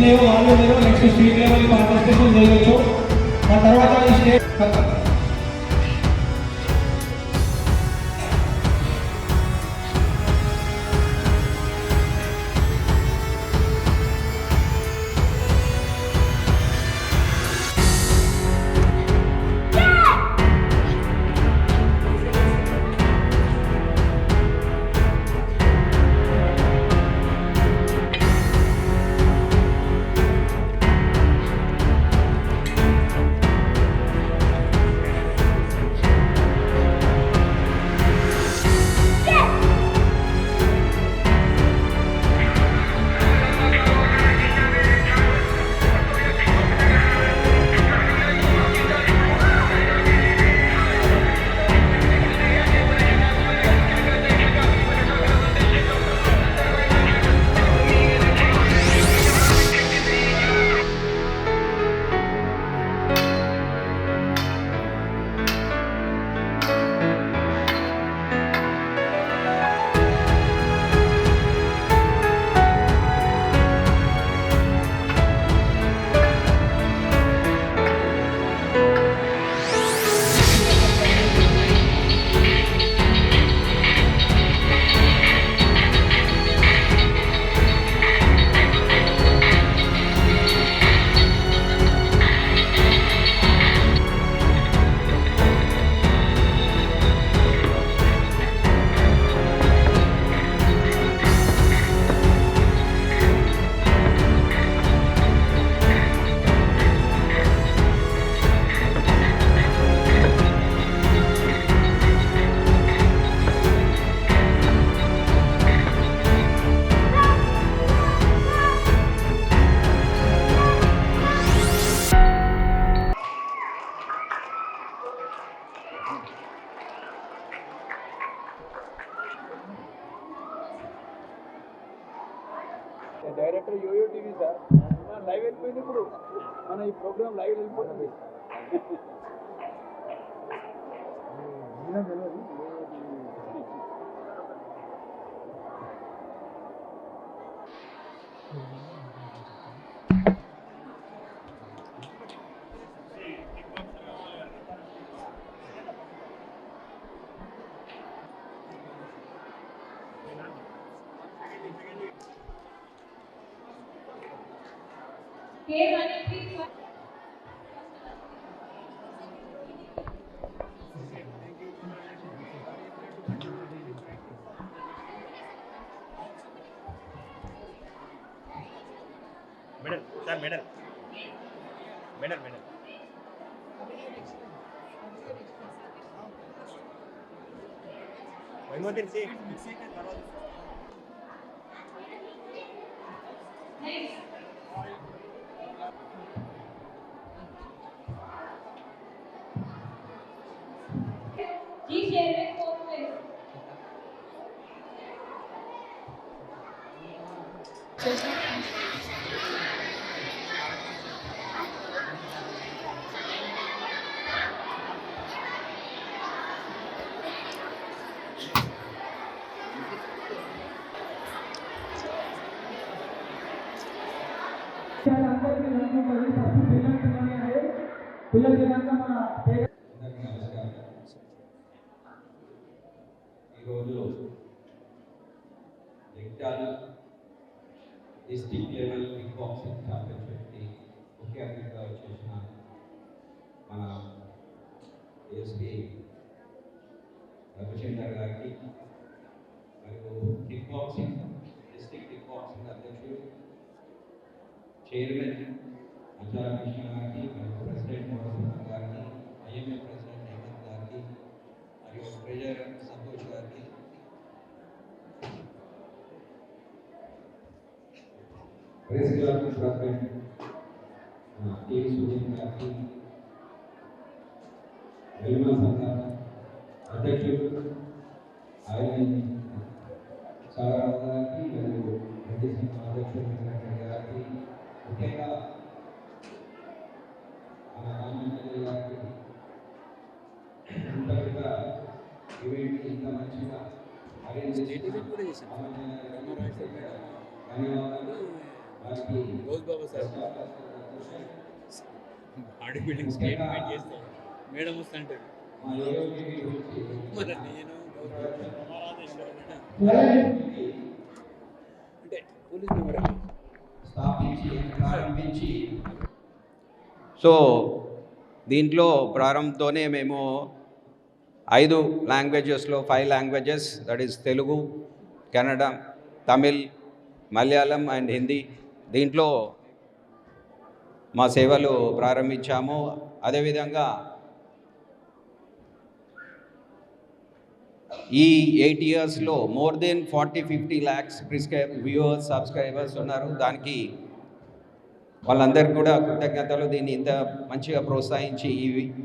వచ్చినాయో వాళ్ళు మీరు నెక్స్ట్ స్టేట్ లెవెల్ పార్టిసిపేషన్ చేయవచ్చు. ఆ తర్వాత ఈ state director yoyo TV sir live వెళ్ళిపోయింది. ఇప్పుడు మన ఈ ప్రోగ్రామ్ లైవ్ వెళ్ళిపోతుంది. medal sir, medal one more thing, see ఈరోజు Jagtial district level kick boxing ఛాంపియన్షిప్కి ముఖ్య అతిథిగా వచ్చేసిన మన ఎస్పీ రవిచందర్ గారికి మరియు kick boxing district kick boxing అధ్యక్షుడు చైర్మన్ అంజాల కృష్ణ గారికి మరియు ప్రెసిడెంట్ మోహన్ గారికి ఐఎంఏ ప్రెసిడెంట్ హేమంత్ గారికి మరియు ట్రెజరర్ సంతోష్ గారికి press club president TV Sujith గారికి వెల్మల్ సంఘం అధ్యక్షుడు ఆయన సాగర్ గారికి మరియు రెడ్డి సింగ్ అధ్యక్షుడు గారికి ముఖ్యంగా మన రామచంద్ర గారికి ఇంత పెద్ద ఈవెంట్ ఇంత మంచిగా అరేంజ్ చేసిన ధన్యవాదాలు. వారికి రోజు బాబా సార్ బాడీ బిల్డింగ్ స్టేట్మెంట్ చేస్తే మేడం వస్తుంటాడు మా AOTV గురించి మరి నేను అంటే పోలీస్ మెంబర్ స్థాపించి ప్రారంభించి సో దీంట్లో ప్రారంభంతోనే మేము 5 లాంగ్వేజెస్లో 5 languages that is Telugu, Kannada, Tamil, Malayalam and Hindi దీంట్లో మా సేవలు ప్రారంభించాము. అదేవిధంగా ఈ 8 ఇయర్స్లో more than 40-50 lakhs viewers subscribers ఉన్నారు. దానికి వాళ్ళందరికీ కూడా కృతజ్ఞతలు. దీన్ని ఇంత మంచిగా ప్రోత్సహించి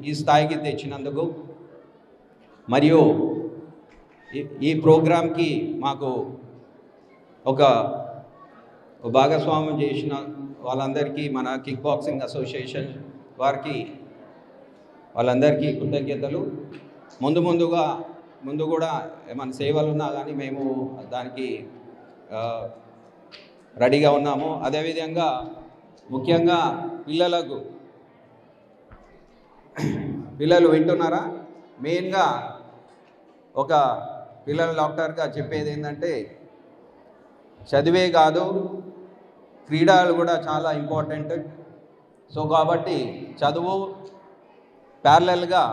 ఈ స్థాయికి తెచ్చినందుకు మరియు ఈ ప్రోగ్రాంకి మాకు ఒక భాగస్వామ్యం చేసిన వాళ్ళందరికీ మన కిక్ బాక్సింగ్ అసోసియేషన్ వారికి వాళ్ళందరికీ కృతజ్ఞతలు. ముందు కూడా ఏమైనా సేవలు ఉన్నా కానీ మేము దానికి రెడీగా ఉన్నాము. అదేవిధంగా ముఖ్యంగా పిల్లలు వింటున్నారా? మెయిన్గా ఒక పిల్లల డాక్టర్గా చెప్పేది ఏంటంటే చదివే కాదు, క్రీడలు కూడా చాలా ఇంపార్టెంట్. సో కాబట్టి చదువు ప్యారలల్గా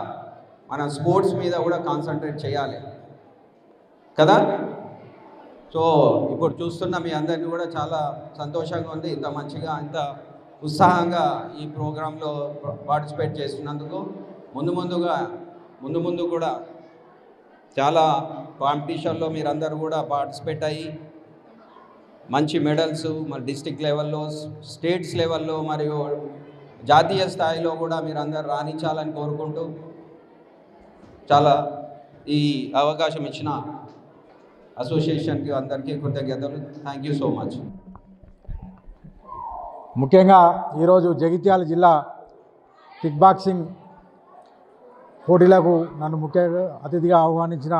మన స్పోర్ట్స్ మీద కూడా కాన్సన్ట్రేట్ చేయాలి కదా. సో ఇప్పుడు చూస్తున్న మీ అందరినీ కూడా చాలా సంతోషంగా ఉంది. ఇంత మంచిగా ఇంత ఉత్సాహంగా ఈ ప్రోగ్రాంలో పార్టిసిపేట్ చేస్తున్నందుకు. ముందు కూడా చాలా కాంపిటీషన్లో మీరందరూ కూడా పార్టిసిపేట్ అయ్యి మంచి మెడల్స్ మరి డిస్ట్రిక్ట్ లెవెల్లో, స్టేట్స్ లెవెల్లో మరియు జాతీయ స్థాయిలో కూడా మీరందరూ రాణించాలని కోరుకుంటూ చాలా ఈ అవకాశం ఇచ్చిన అసోసియేషన్కి అందరికీ కృతజ్ఞతలు. Thank you so much. ముఖ్యంగా ఈరోజు జగిత్యాల జిల్లా కిక్ బాక్సింగ్ పోటీలకు నన్ను ముఖ్య అతిథిగా ఆహ్వానించిన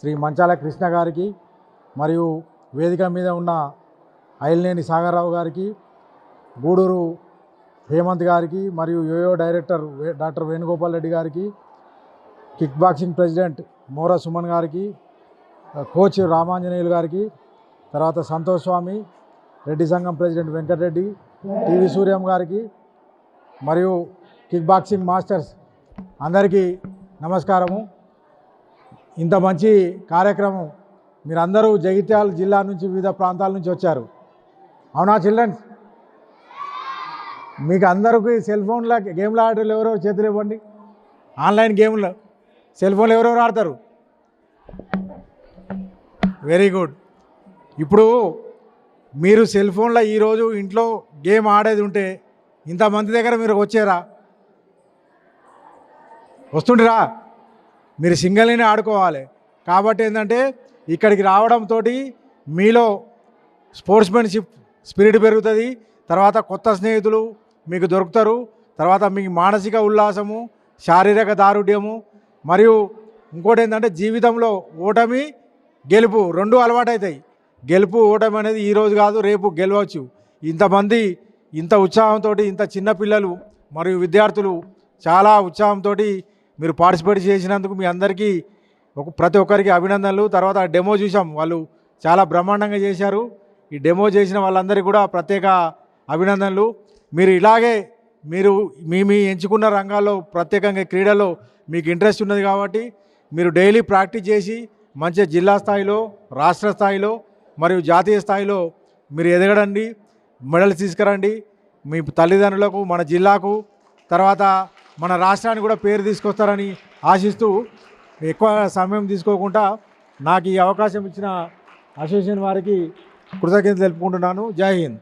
శ్రీ మంచాల కృష్ణ గారికి మరియు వేదిక మీద ఉన్న ఐల్నేని సాగర్రావు గారికి, గూడూరు హేమంత్ గారికి మరియు యోయో డైరెక్టర్ డాక్టర్ వేణుగోపాల్ రెడ్డి గారికి, kick boxing president Mora Suman గారికి, కోచ్ రామాంజనేయులు గారికి, తర్వాత సంతోష్ స్వామి, రెడ్డి సంఘం ప్రెసిడెంట్ వెంకటరెడ్డి, టీవీ సూర్యం గారికి మరియు కిక్ బాక్సింగ్ మాస్టర్స్ అందరికీ నమస్కారము. ఇంత మంచి కార్యక్రమం మీరందరూ జగిత్యాల జిల్లా నుంచి వివిధ ప్రాంతాల నుంచి వచ్చారు. అవునా చిల్డ్రన్స్? మీకు అందరికీ సెల్ ఫోన్లో గేమ్లు ఆడేవాళ్ళు ఎవరెవరు చేతులు ఇవ్వండి. ఆన్లైన్ గేమ్లు సెల్ ఫోన్లు ఎవరెవరు ఆడతారు? Very good. ఇప్పుడు మీరు సెల్ ఫోన్లో ఈరోజు ఇంట్లో గేమ్ ఆడేది ఉంటే ఇంతమంది దగ్గర మీరు వచ్చారా? వస్తుంటారా? మీరు సింగిల్గానే ఆడుకోవాలి. కాబట్టి ఏంటంటే ఇక్కడికి రావడంతో మీలో స్పోర్ట్స్మెన్షిప్ స్పిరిట్ పెరుగుతుంది. తర్వాత కొత్త స్నేహితులు మీకు దొరుకుతారు. తర్వాత మీకు మానసిక ఉల్లాసము, శారీరక దారుఢ్యము మరియు ఇంకోటి ఏంటంటే జీవితంలో ఓటమి గెలుపు రెండు అలవాటవుతాయి. గెలుపు ఓటమి అనేది ఈరోజు కాదు, రేపు గెలవచ్చు. ఇంతమంది ఇంత ఉత్సాహంతో, ఇంత చిన్నపిల్లలు మరియు విద్యార్థులు చాలా ఉత్సాహంతో మీరు పార్టిసిపేట్ చేసినందుకు మీ అందరికీ ప్రతి ఒక్కరికి అభినందనలు. తర్వాత డెమో చూసాం, వాళ్ళు చాలా బ్రహ్మాండంగా చేశారు. ఈ డెమో చేసిన వాళ్ళందరికీ కూడా ప్రత్యేక అభినందనలు. మీరు ఇలాగే మీ ఎంచుకున్న రంగాల్లో ప్రత్యేకంగా క్రీడలో మీకు ఇంట్రెస్ట్ ఉన్నది కాబట్టి మీరు డైలీ ప్రాక్టీస్ చేసి మంచిగా జిల్లా స్థాయిలో, రాష్ట్ర స్థాయిలో మరియు జాతీయ స్థాయిలో మీరు ఎదగడండి, మెడల్స్ తీసుకురండి. మీ తల్లిదండ్రులకు, మన జిల్లాకు, తర్వాత మన రాష్ట్రానికి కూడా పేరు తీసుకొస్తారని ఆశిస్తూ ఎక్కువ సమయం తీసుకోకుండా నాకు ఈ అవకాశం ఇచ్చిన అసోసియేషన్ వారికి కృతజ్ఞతలు తెలుపుకుంటున్నాను. జై హింద్.